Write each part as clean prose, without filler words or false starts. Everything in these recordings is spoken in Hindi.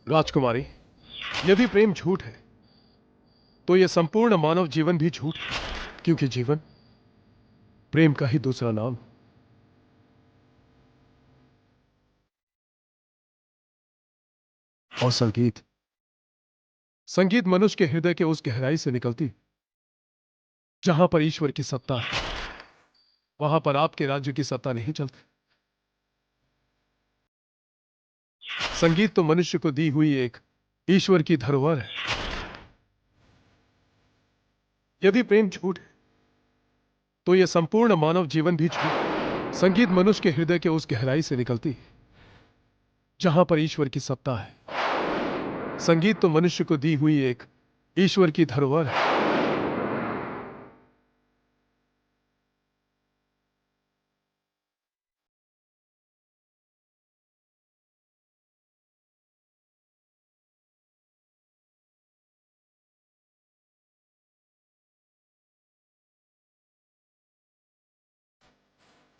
राजकुमारी, यदि प्रेम झूठ है तो यह संपूर्ण मानव जीवन भी झूठ है, क्योंकि जीवन प्रेम का ही दूसरा नाम है। और संगीत संगीत मनुष्य के हृदय के उस गहराई से निकलती जहां पर ईश्वर की सत्ता है, वहां पर आपके राज्य की सत्ता नहीं चलती। संगीत तो मनुष्य को दी हुई एक ईश्वर की धरोहर है। यदि प्रेम झूठ है तो यह संपूर्ण मानव जीवन भी झूठ है। संगीत मनुष्य के हृदय के उस गहराई से निकलती जहां पर ईश्वर की सत्ता है। संगीत तो मनुष्य को दी हुई एक ईश्वर की धरोहर है।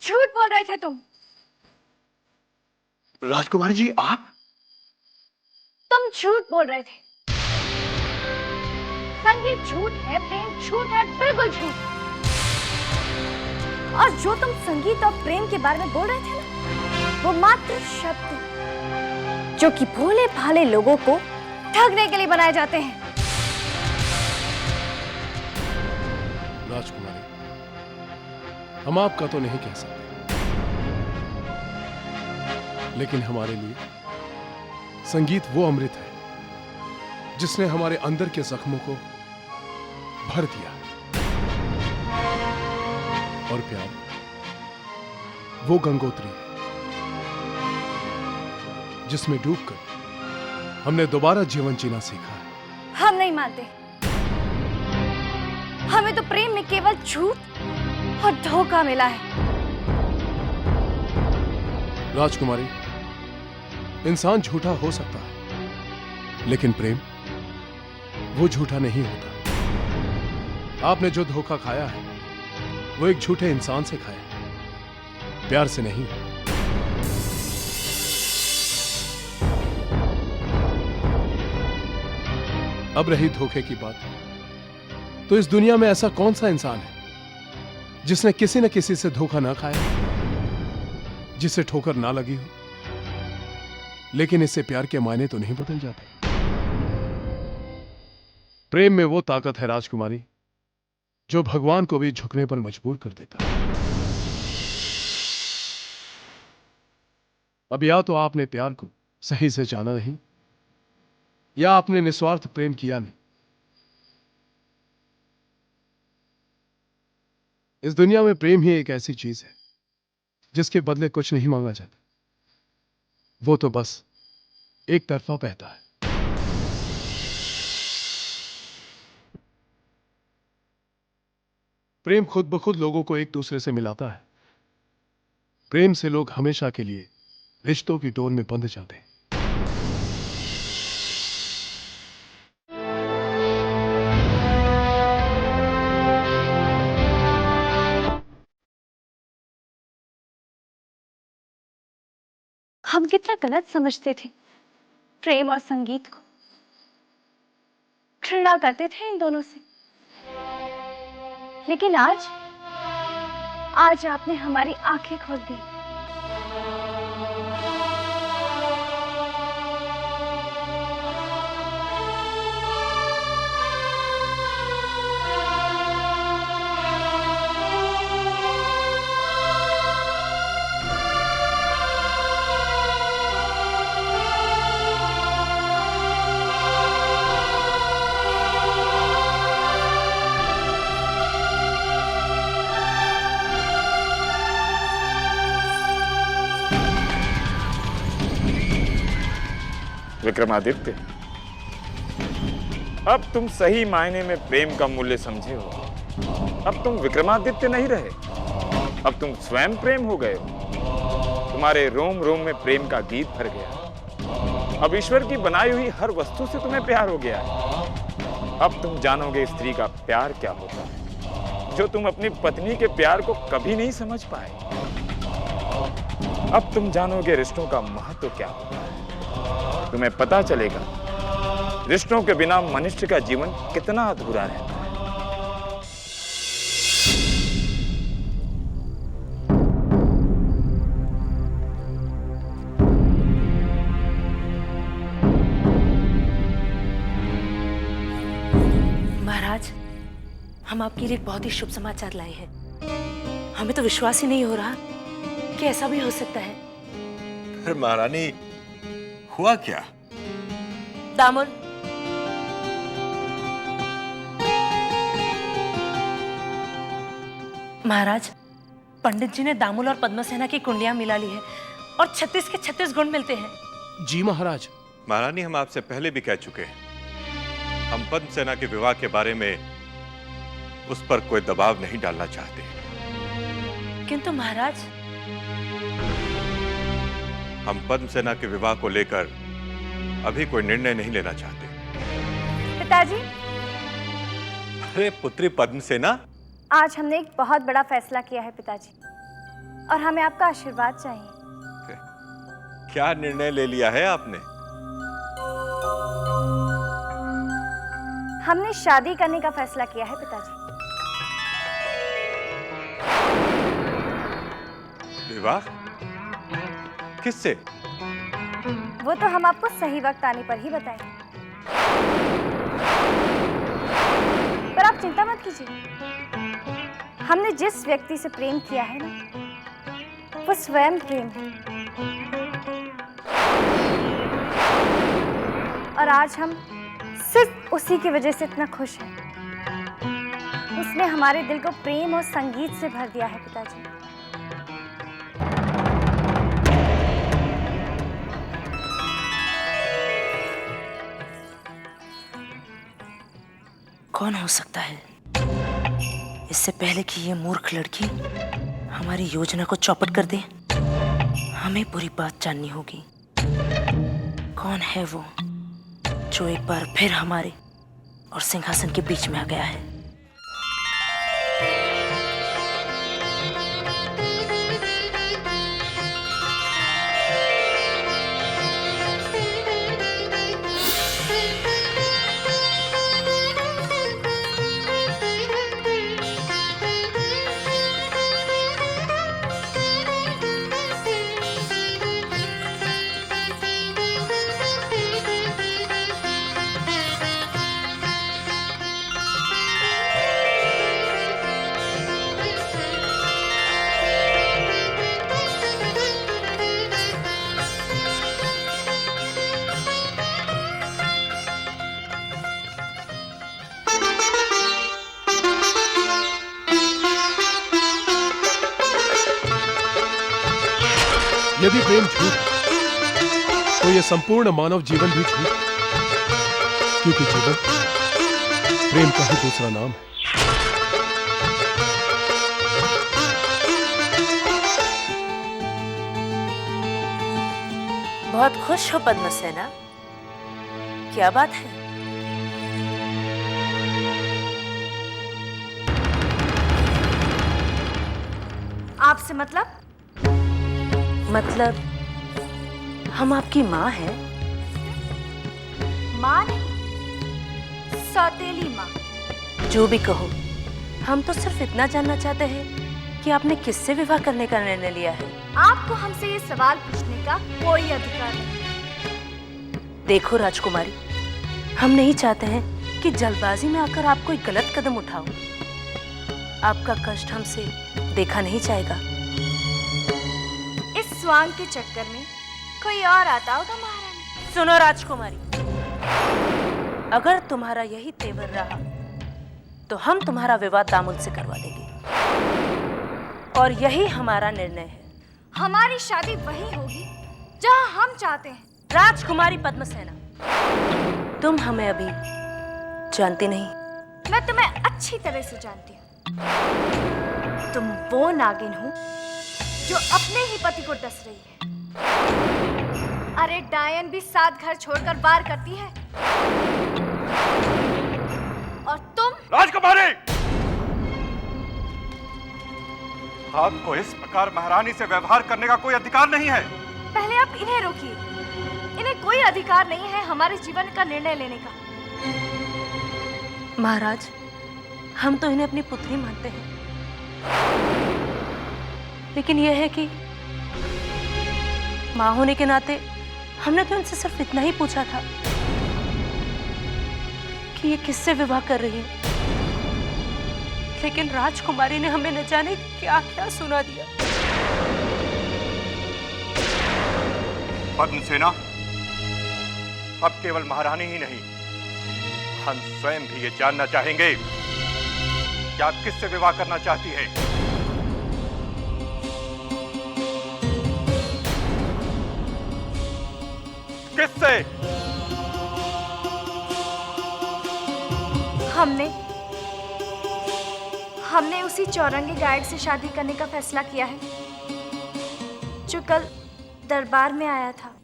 झूठ बोल रहे थे तुम। राजकुमारी जी, आप? तुम झूठ बोल रहे थे। संगीत झूठ है, प्रेम झूठ है, बिल्कुल झूठ। और जो तुम संगीत और प्रेम के बारे में बोल रहे थे ना, वो मात्र शब्द जो कि भोले भाले लोगों को ठगने के लिए बनाए जाते हैं। राजकुमारी, हम आपका तो नहीं कह सकते, लेकिन हमारे लिए संगीत वो अमृत है जिसने हमारे अंदर के जख्मों को भर दिया। और प्यार वो गंगोत्री है जिसमें डूबकर हमने दोबारा जीवन जीना सीखा है। हम नहीं मानते। हमें तो प्रेम में केवल झूठ और धोखा मिला है। राजकुमारी, इंसान झूठा हो सकता है, लेकिन प्रेम वो झूठा नहीं होता। आपने जो धोखा खाया है वो एक झूठे इंसान से खाया है, प्यार से नहीं। अब रही धोखे की बात, तो इस दुनिया में ऐसा कौन सा इंसान है जिसने किसी न किसी से धोखा ना खाया, जिसे ठोकर ना लगी हो? लेकिन इससे प्यार के मायने तो नहीं बदल जाते। प्रेम में वो ताकत है राजकुमारी जो भगवान को भी झुकने पर मजबूर कर देता है। अब या तो आपने प्यार को सही से जाना नहीं, या आपने निस्वार्थ प्रेम किया नहीं। इस दुनिया में प्रेम ही एक ऐसी चीज है जिसके बदले कुछ नहीं मांगा जाता, वो तो बस एक तरफा बहता है। प्रेम खुद ब खुद लोगों को एक दूसरे से मिलाता है। प्रेम से लोग हमेशा के लिए रिश्तों की डोर में बंध जाते हैं। हम कितना गलत समझते थे प्रेम और संगीत को। घृणा करते थे इन दोनों से। लेकिन आज आपने हमारी आंखें खोल दी। विक्रमादित्य, अब तुम सही मायने में प्रेम का मूल्य समझे हो। अब तुम विक्रमादित्य नहीं रहे, अब तुम स्वयं प्रेम हो गए हो। तुम्हारे रोम रोम में प्रेम का गीत भर गया। अब ईश्वर की बनाई हुई हर वस्तु से तुम्हें प्यार हो गया है। अब तुम जानोगे स्त्री का प्यार क्या होता है, जो तुम अपनी पत्नी के प्यार को कभी नहीं समझ पाए। अब तुम जानोगे रिश्तों का महत्व क्या होता है। तुम्हें पता चलेगा रिश्तों के बिना मनुष्य का जीवन कितना अधूरा रहता है। महाराज, हम आपके लिए बहुत ही शुभ समाचार लाए हैं। हमें तो विश्वास ही नहीं हो रहा कि ऐसा भी हो सकता है। फिर महारानी, हुआ क्या? दामुल, महाराज, पंडित जी ने दामुल और पद्मसेना की कुंडलियां मिला ली है और 36 के 36 गुण मिलते हैं। जी महाराज। महारानी, हम आपसे पहले भी कह चुके हैं, हम पद्मसेना के विवाह के बारे में उस पर कोई दबाव नहीं डालना चाहते। किंतु महाराज, हम पद्मसेना के विवाह को लेकर अभी कोई निर्णय नहीं लेना चाहते। पिताजी, अरे पुत्री पद्मसेना, आज हमने एक बहुत बड़ा फैसला किया है पिताजी, और हमें आपका आशीर्वाद चाहिए। क्या निर्णय ले लिया है आपने? हमने शादी करने का फैसला किया है पिताजी। विवाह? किससे? वो तो हम आपको सही वक्त आने पर ही बताएंगे, पर आप चिंता मत कीजिए। हमने जिस व्यक्ति से प्रेम किया है ना, वो स्वयं प्रेम है, और आज हम सिर्फ उसी की वजह से इतना खुश हैं। उसने हमारे दिल को प्रेम और संगीत से भर दिया है पिताजी। कौन हो सकता है? इससे पहले कि ये मूर्ख लड़की हमारी योजना को चौपट कर दे, हमें पूरी बात जाननी होगी। कौन है वो जो एक बार फिर हमारे और सिंहासन के बीच में आ गया है? यदि प्रेम झूठ तो यह संपूर्ण मानव जीवन भी झूठ, क्योंकि जीवन प्रेम का ही दूसरा नाम है। बहुत खुश हो पद्मसेना? क्या बात है? आपसे मतलब हम आपकी माँ हैं। माँ नहीं, सौतेली माँ। जो भी कहो, हम तो सिर्फ इतना जानना चाहते हैं कि आपने किससे विवाह करने का निर्णय लिया है। आपको हमसे ये सवाल पूछने का कोई अधिकार नहीं। देखो राजकुमारी, हम नहीं चाहते हैं कि जल्दबाजी में आकर आप कोई गलत कदम उठाओ। आपका कष्ट हमसे देखा नहीं जाएगा। इस स्वांग के चक्कर में कोई और आता होगा महारानी। सुनो राजकुमारी, अगर तुम्हारा यही तेवर रहा तो हम तुम्हारा विवाह दामुल से करवा देंगे, और यही हमारा निर्णय है। हमारी शादी वही होगी जहां हम चाहते हैं। राजकुमारी पद्मसेना, तुम हमें अभी जानती नहीं। मैं तुम्हें अच्छी तरह से जानती हूँ। तुम वो नागिन हो जो अपने ही पति को डस रही है। अरे डायन भी 7 घर छोड़कर वार करती है, और तुम। राजकुमारी, आपको इस प्रकार महारानी से व्यवहार करने का कोई अधिकार नहीं है। पहले आप इन्हें रोकिए। इन्हें कोई अधिकार नहीं है हमारे जीवन का निर्णय लेने का। महाराज, हम तो इन्हें अपनी पुत्री मानते हैं, लेकिन यह है कि मां होने के नाते हमने तो इनसे सिर्फ इतना ही पूछा था कि ये किससे विवाह कर रही है, लेकिन राजकुमारी ने हमें न जाने क्या क्या सुना दिया। पद्मसेना, अब केवल महारानी ही नहीं, हम स्वयं भी ये जानना चाहेंगे कि आप किससे विवाह करना चाहती हैं। किससे? हमने उसी चौरंगी गायक से शादी करने का फैसला किया है जो कल दरबार में आया था।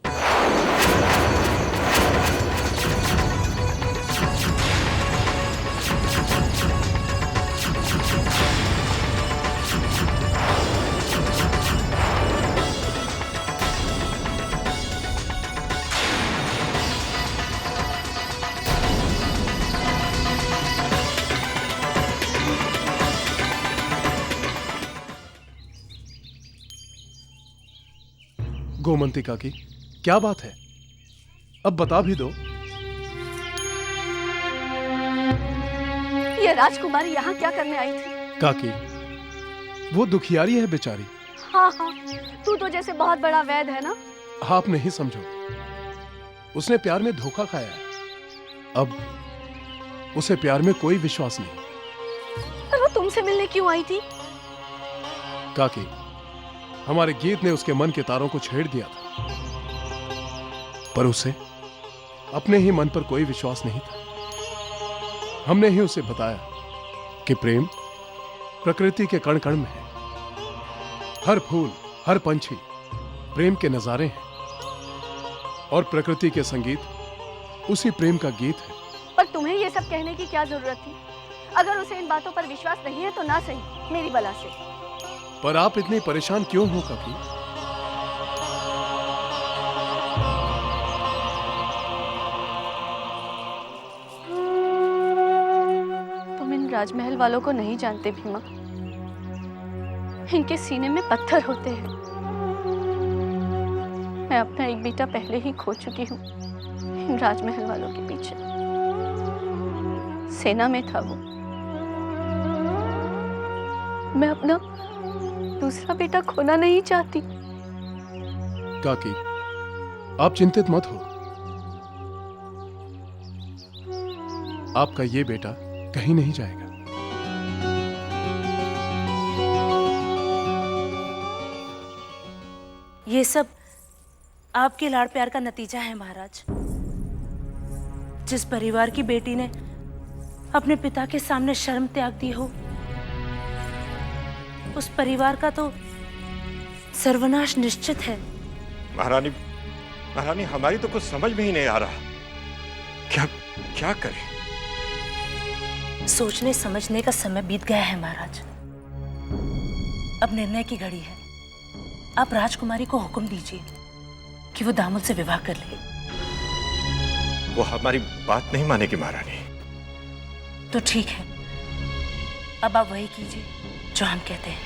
गोमंतिका की क्या बात है, अब बता भी दो। ये राजकुमारी यहाँ क्या करने आई थी? काकी, वो दुखियारी है बेचारी। हाँ हाँ, तू तो जैसे बहुत बड़ा वैद है ना। आप नहीं समझो, उसने प्यार में धोखा खाया है। अब उसे प्यार में कोई विश्वास नहीं। पर वो तुमसे मिलने क्यों आई थी? काकी, हमारे गीत ने उसके मन के तारों को छेड़ दिया था, पर उसे अपने ही मन पर कोई विश्वास नहीं था। हमने ही उसे बताया कि प्रेम प्रकृति के कण कण में है। हर फूल, हर पंछी प्रेम के नजारे हैं, और प्रकृति के संगीत उसी प्रेम का गीत है। पर तुम्हें ये सब कहने की क्या जरूरत थी? अगर उसे इन बातों पर विश्वास नहीं है तो ना सही, मेरी बला से। पर आप इतनी परेशान क्यों हो काकी? तुम इन राजमहल वालों को नहीं जानते भीमा। इनके सीने में पत्थर होते हैं। मैं अपना एक बेटा पहले ही खो चुकी हूँ इन राजमहल वालों के पीछे। सेना में था वो। मैं अपना दूसरा बेटा खोना नहीं चाहती। काकी, आप चिंतित मत हो। आपका ये बेटा कहीं नहीं जाएगा। ये सब आपके लाड़ प्यार का नतीजा है महाराज। जिस परिवार की बेटी ने अपने पिता के सामने शर्म त्याग दी हो, उस परिवार का तो सर्वनाश निश्चित है। महारानी, महारानी, हमारी तो कुछ समझ में ही नहीं आ रहा। क्या करें? सोचने समझने का समय बीत गया है महाराज। अब निर्णय की घड़ी है। आप राजकुमारी को हुक्म दीजिए कि वो दामुल से विवाह कर ले। वो हमारी बात नहीं मानेगी महारानी। तो ठीक है, अब आप वही कीजिए जो हम कहते हैं।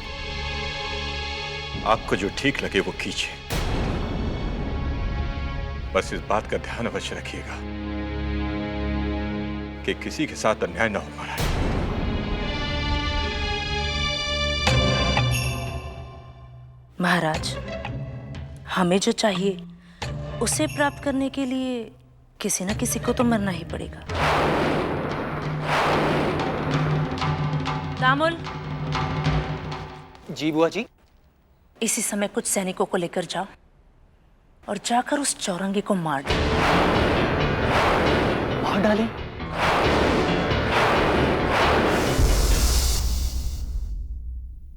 आपको जो ठीक लगे वो कीजिए, बस इस बात का ध्यान अवश्य रखिएगा कि किसी के साथ अन्याय न हो महाराज। महाराज, हमें जो चाहिए उसे प्राप्त करने के लिए किसी न किसी को तो मरना ही पड़ेगा। दामुल। जी बुआ जी। इसी समय कुछ सैनिकों को लेकर जाओ और जाकर उस चौरंगी को मार डालें।